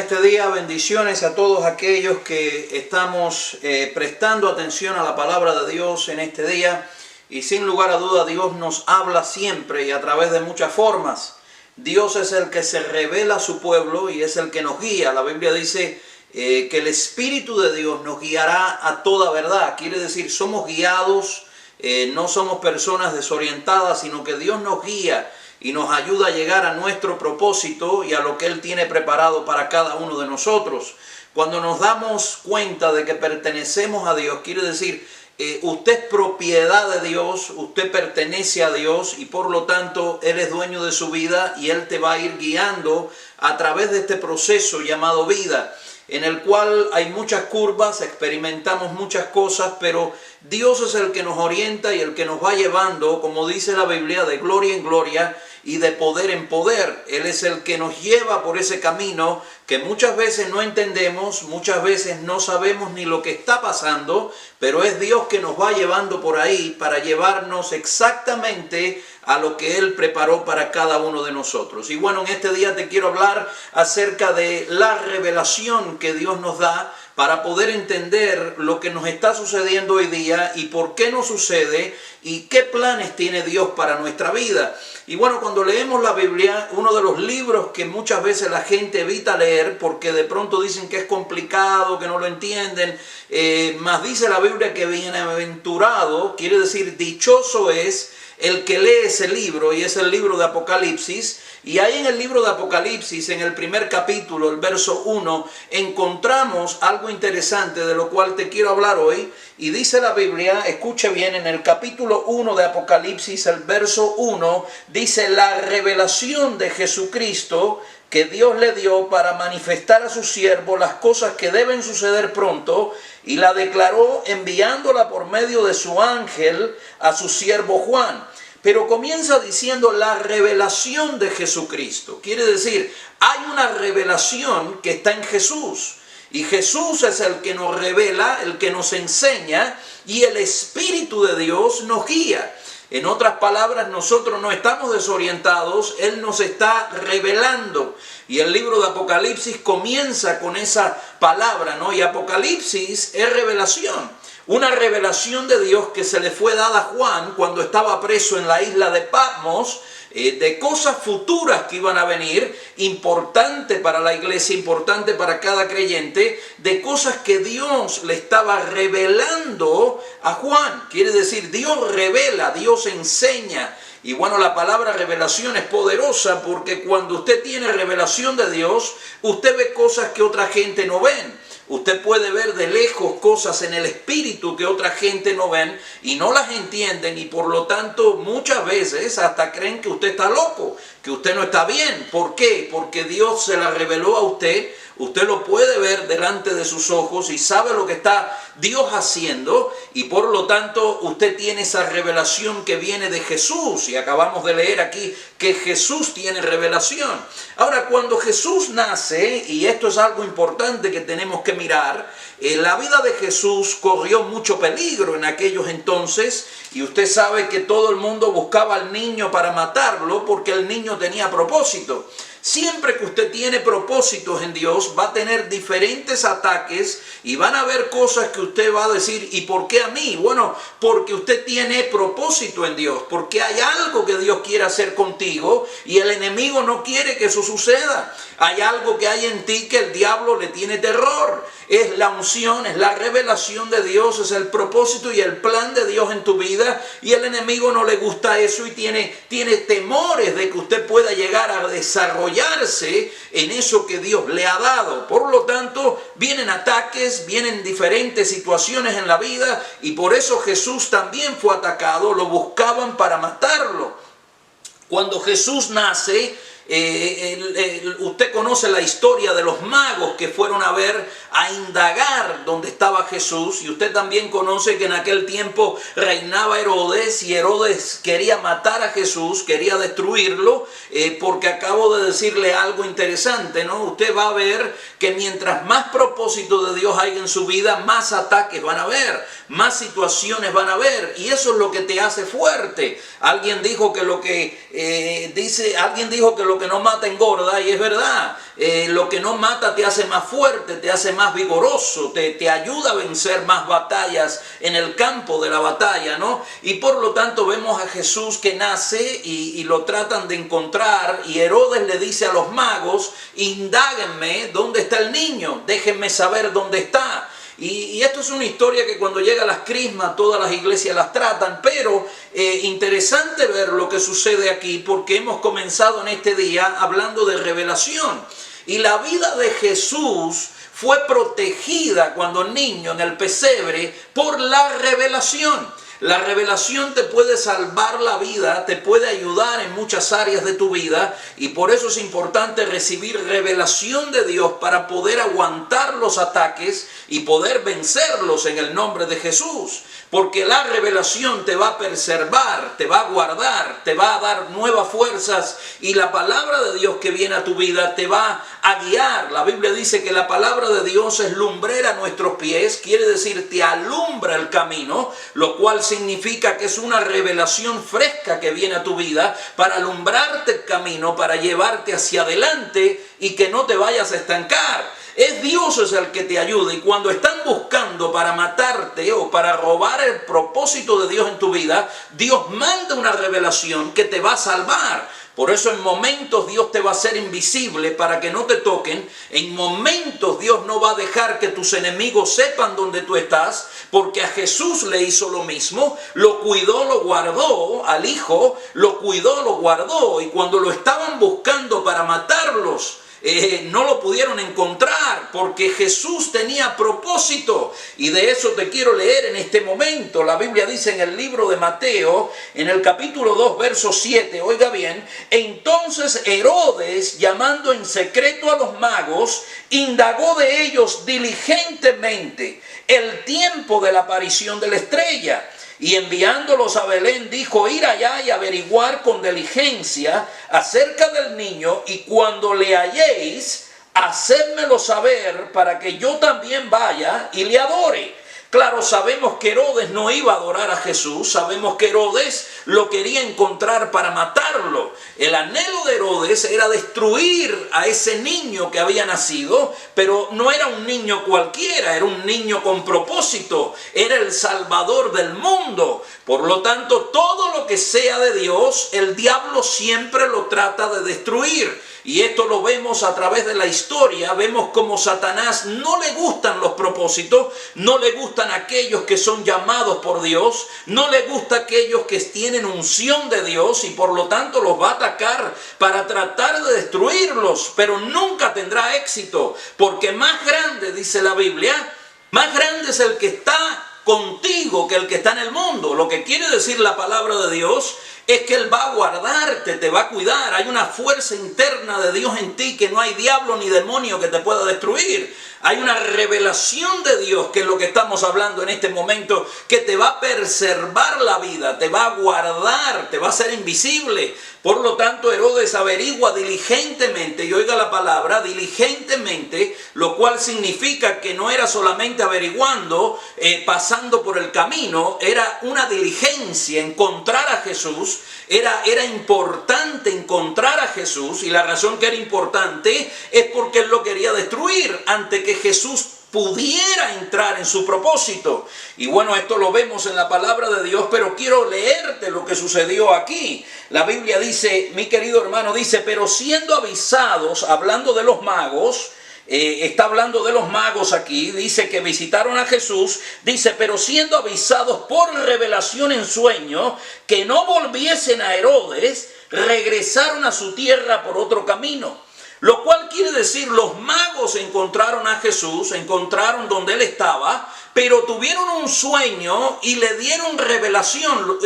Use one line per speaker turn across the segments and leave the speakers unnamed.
este día. Bendiciones a todos aquellos que estamos prestando atención a la palabra de Dios en este día. Y sin lugar a duda, Dios nos habla siempre y a través de muchas formas. Dios es el que se revela a su pueblo y es el que nos guía. La Biblia dice que el Espíritu de Dios nos guiará a toda verdad. Quiere decir, somos guiados, no somos personas desorientadas, sino que Dios nos guía y nos ayuda a llegar a nuestro propósito y a lo que Él tiene preparado para cada uno de nosotros. Cuando nos damos cuenta de que pertenecemos a Dios, quiere decir, usted es propiedad de Dios, usted pertenece a Dios y por lo tanto Él es dueño de su vida y Él te va a ir guiando a través de este proceso llamado vida, en el cual hay muchas curvas, experimentamos muchas cosas, pero Dios es el que nos orienta y el que nos va llevando, como dice la Biblia, de gloria en gloria y de poder en poder. Él es el que nos lleva por ese camino que muchas veces no entendemos, muchas veces no sabemos ni lo que está pasando, pero es Dios que nos va llevando por ahí para llevarnos exactamente a lo que Él preparó para cada uno de nosotros. Y bueno, en este día te quiero hablar acerca de la revelación que Dios nos da para poder entender lo que nos está sucediendo hoy día y por qué nos sucede y qué planes tiene Dios para nuestra vida. Y bueno, cuando leemos la Biblia, uno de los libros que muchas veces la gente evita leer porque de pronto dicen que es complicado, que no lo entienden, más dice la Biblia que bienaventurado, quiere decir dichoso es el que lee ese libro, y es el libro de Apocalipsis. Y ahí en el libro de Apocalipsis, en el primer capítulo, el verso 1, encontramos algo interesante de lo cual te quiero hablar hoy. Y dice la Biblia, escuche bien, en el capítulo 1 de Apocalipsis, el verso 1, dice: la revelación de Jesucristo que Dios le dio para manifestar a su siervo las cosas que deben suceder pronto, y la declaró enviándola por medio de su ángel a su siervo Juan. Pero comienza diciendo la revelación de Jesucristo. Quiere decir, hay una revelación que está en Jesús. Y Jesús es el que nos revela, el que nos enseña, y el Espíritu de Dios nos guía. En otras palabras, nosotros no estamos desorientados, Él nos está revelando. Y el libro de Apocalipsis comienza con esa palabra, ¿no? Y Apocalipsis es revelación. Una revelación de Dios que se le fue dada a Juan cuando estaba preso en la isla de Patmos, de cosas futuras que iban a venir, importante para la iglesia, importante para cada creyente, de cosas que Dios le estaba revelando a Juan. Quiere decir, Dios revela, Dios enseña. Y bueno, la palabra revelación es poderosa porque cuando usted tiene revelación de Dios, usted ve cosas que otra gente no ven. Usted puede ver de lejos cosas en el espíritu que otra gente no ven y no las entienden, y por lo tanto muchas veces hasta creen que usted está loco, que usted no está bien. ¿Por qué? Porque Dios se la reveló a usted. Usted lo puede ver delante de sus ojos y sabe lo que está Dios haciendo, y por lo tanto usted tiene esa revelación que viene de Jesús, y acabamos de leer aquí que Jesús tiene revelación. Ahora, cuando Jesús nace, y esto es algo importante que tenemos que mirar, la vida de Jesús corrió mucho peligro en aquellos entonces, y usted sabe que todo el mundo buscaba al niño para matarlo porque el niño tenía propósito. Siempre que usted tiene propósitos en Dios, va a tener diferentes ataques y van a haber cosas que usted va a decir, ¿y por qué a mí? Bueno, porque usted tiene propósito en Dios, porque hay algo que Dios quiere hacer contigo y el enemigo no quiere que eso suceda. Hay algo que hay en ti que el diablo le tiene terror. Es la unción, es la revelación de Dios, es el propósito y el plan de Dios en tu vida, y el enemigo no le gusta eso y tiene temores de que usted pueda llegar a desarrollarse en eso que Dios le ha dado. Por lo tanto, vienen ataques, vienen diferentes situaciones en la vida, y por eso Jesús también fue atacado, lo buscaban para matarlo. Cuando Jesús nace, usted conoce la historia de los magos que fueron a indagar dónde estaba Jesús, y usted también conoce que en aquel tiempo reinaba Herodes, y Herodes quería matar a Jesús, quería destruirlo, porque acabo de decirle algo interesante, ¿no? Usted va a ver que mientras más propósito de Dios hay en su vida, más ataques van a haber, más situaciones van a haber, y eso es lo que te hace fuerte. Alguien dijo que lo que no mata engorda, y es verdad. lo que no mata te hace más fuerte, te hace más vigoroso, te ayuda a vencer más batallas en el campo de la batalla, ¿no? Y por lo tanto vemos a Jesús que nace y lo tratan de encontrar, y Herodes le dice a los magos: indáguenme dónde está el niño, déjenme saber dónde está. Y esto es una historia que cuando llega a las crismas todas las iglesias las tratan, pero interesante ver lo que sucede aquí, porque hemos comenzado en este día hablando de revelación. Y la vida de Jesús fue protegida cuando niño en el pesebre por la revelación. La revelación te puede salvar la vida, te puede ayudar en muchas áreas de tu vida, y por eso es importante recibir revelación de Dios para poder aguantar los ataques y poder vencerlos en el nombre de Jesús. Porque la revelación te va a preservar, te va a guardar, te va a dar nuevas fuerzas, y la palabra de Dios que viene a tu vida te va a guiar. La Biblia dice que la palabra de Dios es lumbrera a nuestros pies, quiere decir te alumbra el camino, lo cual significa que es una revelación fresca que viene a tu vida para alumbrarte el camino, para llevarte hacia adelante y que no te vayas a estancar. Es Dios es el que te ayuda, y cuando están buscando para matarte o para robar el propósito de Dios en tu vida, Dios manda una revelación que te va a salvar. Por eso en momentos Dios te va a hacer invisible para que no te toquen. En momentos Dios no va a dejar que tus enemigos sepan dónde tú estás, porque a Jesús le hizo lo mismo. Lo cuidó, lo guardó, al Hijo lo cuidó, lo guardó, y cuando lo estaban buscando para matarlos, no lo pudieron encontrar, porque Jesús tenía propósito. Y de eso te quiero leer en este momento. La Biblia dice en el libro de Mateo, en el capítulo 2, verso 7, oiga bien: entonces Herodes, llamando en secreto a los magos, indagó de ellos diligentemente el tiempo de la aparición de la estrella. Y enviándolos a Belén, dijo: ir allá y averiguar con diligencia acerca del niño, y cuando le halléis, hacédmelo saber para que yo también vaya y le adore. Claro, sabemos que Herodes no iba a adorar a Jesús, sabemos que Herodes lo quería encontrar para matarlo. El anhelo de Herodes era destruir a ese niño que había nacido, pero no era un niño cualquiera, era un niño con propósito, era el Salvador del mundo. Por lo tanto, todo lo que sea de Dios, el diablo siempre lo trata de destruir. Y esto lo vemos a través de la historia. Vemos como Satanás no le gustan los propósitos, no le gustan aquellos que son llamados por Dios, no le gusta aquellos que tienen unción de Dios, y por lo tanto los va a atacar para tratar de destruirlos, pero nunca tendrá éxito, porque más grande, dice la Biblia, más grande es el que está contigo que el que está en el mundo. Lo que quiere decir la palabra de Dios es que Él va a guardarte, te va a cuidar. Hay una fuerza interna de Dios en ti que no hay diablo ni demonio que te pueda destruir. Hay una revelación de Dios, que es lo que estamos hablando en este momento, que te va a preservar la vida, te va a guardar, te va a hacer invisible. Por lo tanto, Herodes averigua diligentemente, y oiga la palabra, diligentemente, lo cual significa que no era solamente averiguando, pasando por el camino, era una diligencia, encontrar a Jesús. Era importante encontrar a Jesús, y la razón que era importante es porque Él lo quería destruir antes que Jesús pudiera entrar en su propósito. Y bueno, esto lo vemos en la palabra de Dios, pero quiero leerte lo que sucedió aquí. La Biblia dice, mi querido hermano, dice: pero siendo avisados, hablando de los magos, está hablando de los magos aquí, dice que visitaron a Jesús, dice: pero siendo avisados por revelación en sueño que no volviesen a Herodes, regresaron a su tierra por otro camino. Lo cual quiere decir, los magos encontraron a Jesús, encontraron donde Él estaba, pero tuvieron un sueño y le dieron revelación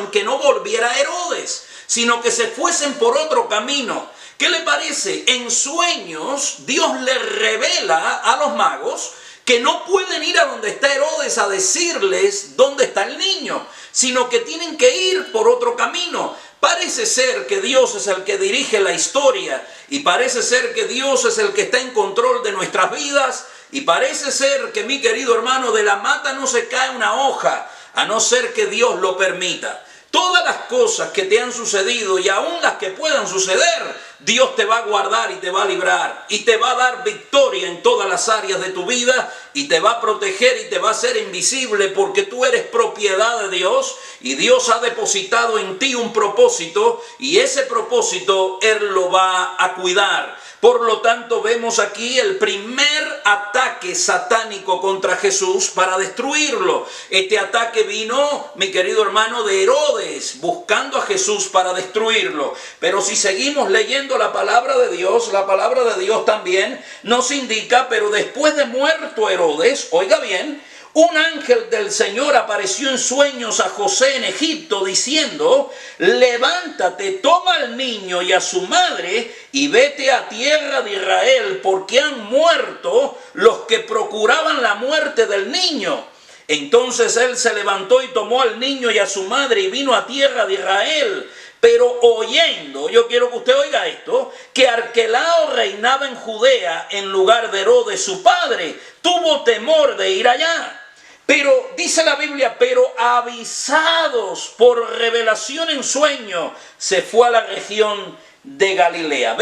que no volviera a Herodes, sino que se fuesen por otro camino. ¿Qué le parece? En sueños Dios le revela a los magos que no pueden ir a donde está Herodes a decirles dónde está el niño, sino que tienen que ir por otro camino. Parece ser que Dios es el que dirige la historia, y parece ser que Dios es el que está en control de nuestras vidas, y parece ser que, mi querido hermano, de la mata no se cae una hoja, a no ser que Dios lo permita. todas las cosas que te han sucedido y aún las que puedan suceder, Dios te va a guardar y te va a librar y te va a dar victoria en todas las áreas de tu vida y te va a proteger y te va a hacer invisible porque tú eres propiedad de Dios y Dios ha depositado en ti un propósito y ese propósito Él lo va a cuidar. Por lo tanto, vemos aquí el primer ataque satánico contra Jesús para destruirlo. Este ataque vino, mi querido hermano, de Herodes, buscando a Jesús para destruirlo. Pero si seguimos leyendo la palabra de Dios también nos indica, pero después de muerto Herodes, oiga bien, un ángel del Señor apareció en sueños a José en Egipto diciendo: levántate, toma al niño y a su madre y vete a tierra de Israel, porque han muerto los que procuraban la muerte del niño. Entonces él se levantó y tomó al niño y a su madre y vino a tierra de Israel. Pero oyendo, yo quiero que usted oiga esto, que Arquelao reinaba en Judea en lugar de Herodes su padre, tuvo temor de ir allá. Pero dice la Biblia, pero avisados por revelación en sueño, se fue a la región de Galilea.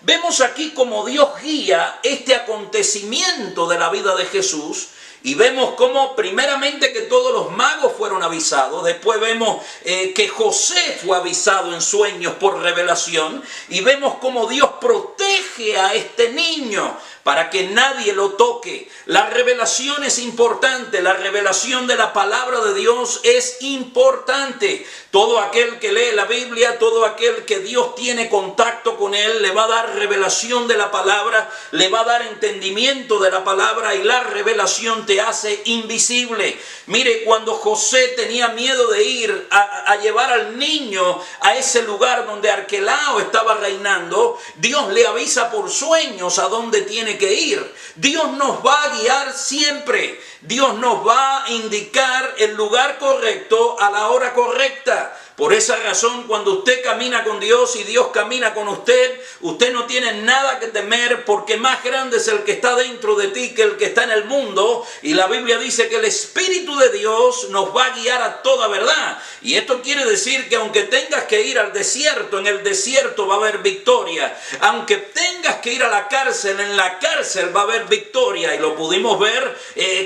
Vemos aquí cómo Dios guía este acontecimiento de la vida de Jesús. Y vemos cómo primeramente que todos los magos fueron avisados. Después vemos que José fue avisado en sueños por revelación. Y vemos cómo Dios protege a este niño para que nadie lo toque. La revelación es importante. La revelación de la palabra de Dios es importante. Todo aquel que lee la Biblia, todo aquel que Dios tiene contacto con él, le va a dar revelación de la palabra, le va a dar entendimiento de la palabra y la revelación te hace invisible. Mire, cuando José tenía miedo de ir a llevar al niño a ese lugar donde Arquelao estaba reinando, Dios le avisa por sueños a dónde tiene que ir. Dios nos va a guiar siempre. Dios nos va a indicar el lugar correcto a la hora correcta. Por esa razón, cuando usted camina con Dios y Dios camina con usted, usted no tiene nada que temer, porque más grande es el que está dentro de ti que el que está en el mundo. Y la Biblia dice que el Espíritu de Dios nos va a guiar a toda verdad. Y esto quiere decir que aunque tengas que ir al desierto, en el desierto va a haber victoria. Aunque tengas que ir a la cárcel, en la cárcel va a haber victoria. Y lo pudimos ver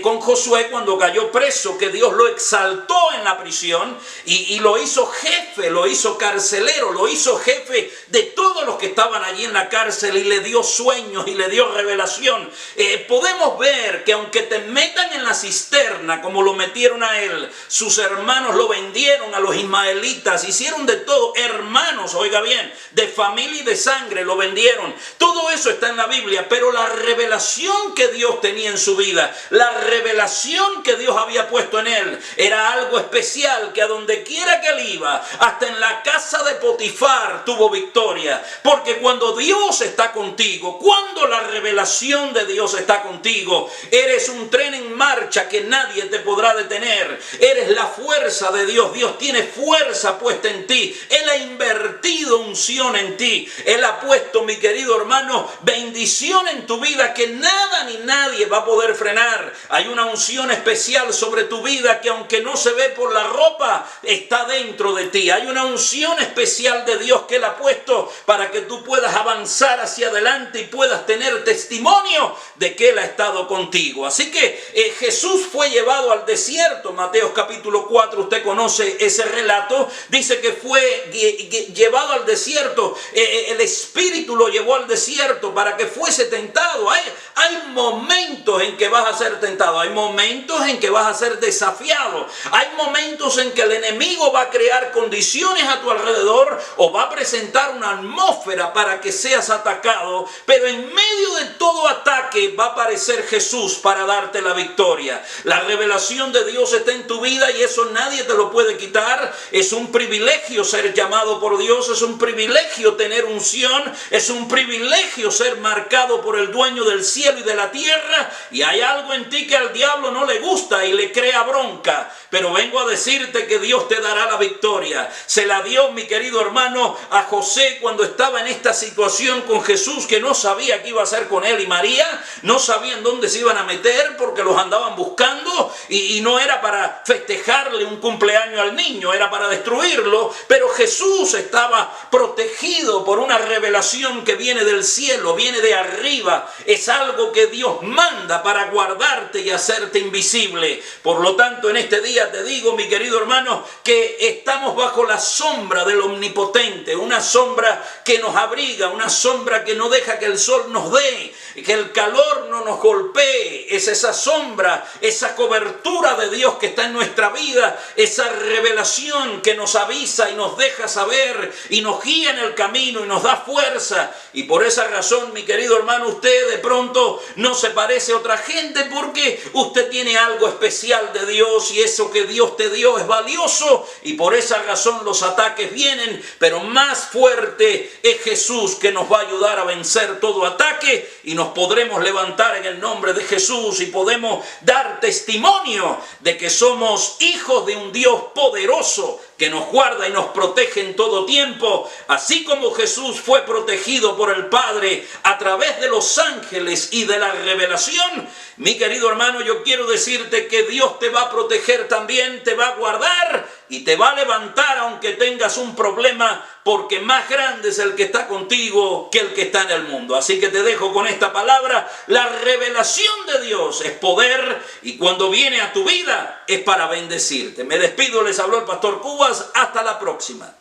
con Josué cuando cayó preso, que Dios lo exaltó en la prisión y lo hizo jefe, lo hizo carcelero, lo hizo jefe de todos los que estaban allí en la cárcel y le dio sueños y le dio revelación. Podemos ver que aunque te metan en la cisterna como lo metieron a él, sus hermanos lo vendieron a los ismaelitas, hicieron de todo, hermanos, oiga bien, de familia y de sangre lo vendieron. Todo eso está en la Biblia, pero la revelación que Dios tenía en su vida, la revelación que Dios había puesto en él, era algo especial, que a donde quiera que él iba, hasta en la casa de Potifar tuvo victoria. Porque cuando Dios está contigo, cuando la revelación de Dios está contigo, eres un tren en marcha que nadie te podrá detener. Eres la fuerza de Dios. Dios tiene fuerza puesta en ti. Él ha invertido unción en ti. Él ha puesto, mi querido hermano, bendición en tu vida que nada ni nadie va a poder frenar. Hay una unción especial sobre tu vida que, aunque no se ve por la ropa, está dentro de ti. Hay una unción especial de Dios que Él ha puesto para que tú puedas avanzar hacia adelante y puedas tener testimonio de que Él ha estado contigo. Así que Jesús fue llevado al desierto. Mateo capítulo 4, usted conoce ese relato. Dice que fue llevado al desierto. El Espíritu lo llevó al desierto para que fuese tentado. Hay momentos en que vas a ser tentado. Hay momentos en que vas a ser desafiado. Hay momentos en que el enemigo va a crear condiciones a tu alrededor o va a presentar una atmósfera para que seas atacado, pero en medio de todo ataque va a aparecer Jesús para darte la victoria. La revelación de Dios está en tu vida y eso nadie te lo puede quitar. Es un privilegio ser llamado por Dios, es un privilegio tener unción, es un privilegio ser marcado por el dueño del cielo y de la tierra. Y hay algo en ti que al diablo no le gusta y le crea bronca, pero vengo a decirte que Dios te dará la victoria. Se la dio, mi querido hermano, a José cuando estaba en esta situación con Jesús, que no sabía qué iba a hacer con él y María, no sabían dónde se iban a meter porque los andaban buscando, y no era para festejarle un cumpleaños al niño, era para destruirlo, pero Jesús estaba protegido por una revelación que viene del cielo, viene de arriba, es algo que Dios manda para guardarte y hacerte invisible. Por lo tanto, en este día te digo, mi querido hermano, que estamos bajo la sombra del Omnipotente, una sombra que nos abriga, una sombra que no deja que el sol nos dé, que el calor no nos golpee. Es esa sombra, esa cobertura de Dios que está en nuestra vida, esa revelación que nos avisa y nos deja saber y nos guía en el camino y nos da fuerza. Y por esa razón, mi querido hermano, usted de pronto no se parece a otra gente porque usted tiene algo especial de Dios, y eso que Dios te dio es valioso, y por esa razón los ataques vienen, pero más fuerte es Jesús, que nos va a ayudar a vencer todo ataque, y nos podremos levantar en el nombre de Jesús y podemos dar testimonio de que somos hijos de un Dios poderoso que nos guarda y nos protege en todo tiempo, así como Jesús fue protegido por el Padre a través de los ángeles y de la revelación. Mi querido hermano, yo quiero decirte que Dios te va a proteger también, te va a guardar y te va a levantar aunque tengas un problema, porque más grande es el que está contigo que el que está en el mundo. Así que te dejo con esta palabra: la revelación de Dios es poder, y cuando viene a tu vida es para bendecirte. Me despido, les habló el pastor Cubas, hasta la próxima.